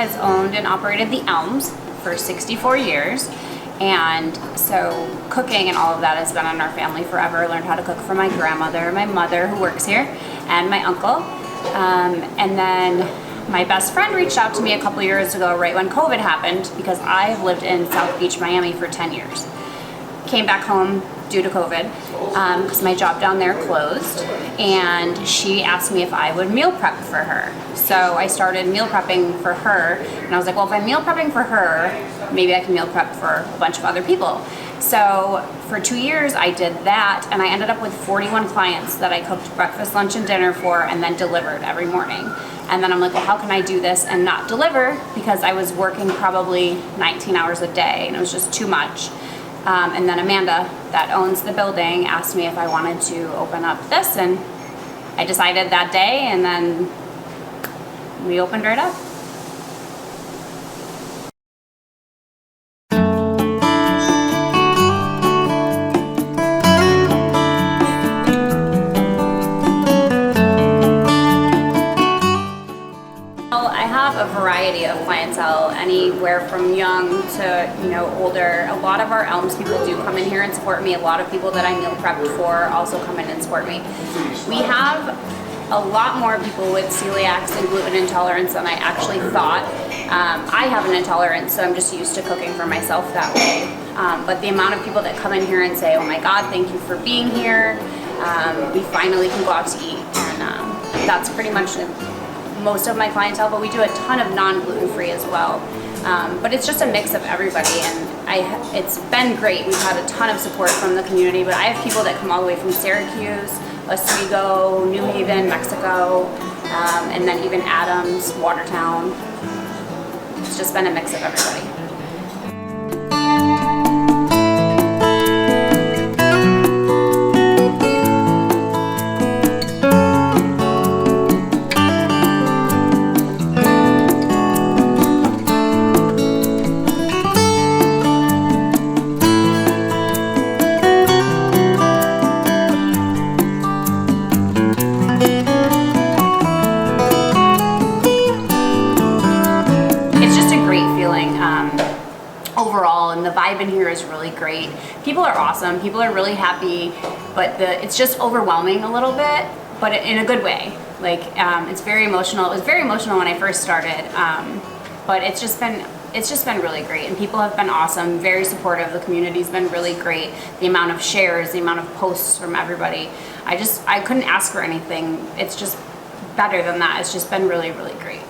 has owned and operated the Elms for 64 years. And so cooking and all of that has been in our family forever. I learned how to cook from my grandmother, my mother who works here, and my uncle. And then my best friend reached out to me a couple years ago right when COVID happened, because I have lived in South Beach, Miami for 10 years. Came back home due to COVID because my job down there closed, and she asked me if I would meal prep for her. So I started meal prepping for her, and I was like, well, if I'm meal prepping for her, maybe I can meal prep for a bunch of other people. So for 2 years I did that, and I ended up with 41 clients that I cooked breakfast, lunch, and dinner for, and then delivered every morning. And then I'm like, well, how can I do this and not deliver? Because I was working probably 19 hours a day, and it was just too much. And then Amanda, that owns the building, asked me if I wanted to open up this, and I decided that day, and then we opened right up. A variety of clientele, anywhere from young to older. A lot of our Elms people do come in here and support me. A lot of people that I meal prepped for also come in and support me. We have a lot more people with celiacs and gluten intolerance than I actually thought. I have an intolerance, so I'm just used to cooking for myself that way. But the amount of people that come in here and say, oh my God, thank you for being here. We finally can go out to eat, and that's pretty much most of my clientele, but we do a ton of non-gluten free as well. But it's just a mix of everybody, and it's been great. We've had a ton of support from the community, but I have people that come all the way from Syracuse, Oswego, New Haven, Mexico, and then even Adams, Watertown. It's just been a mix of everybody. Overall, and the vibe in here is really great. People are awesome. People are really happy, but it's just overwhelming a little bit, but in a good way. Like it's very emotional. It was very emotional when I first started, but it's just been really great, and people have been awesome, very supportive. The community's been really great. The amount of shares, the amount of posts from everybody. I couldn't ask for anything. It's just better than that. It's just been really, really great.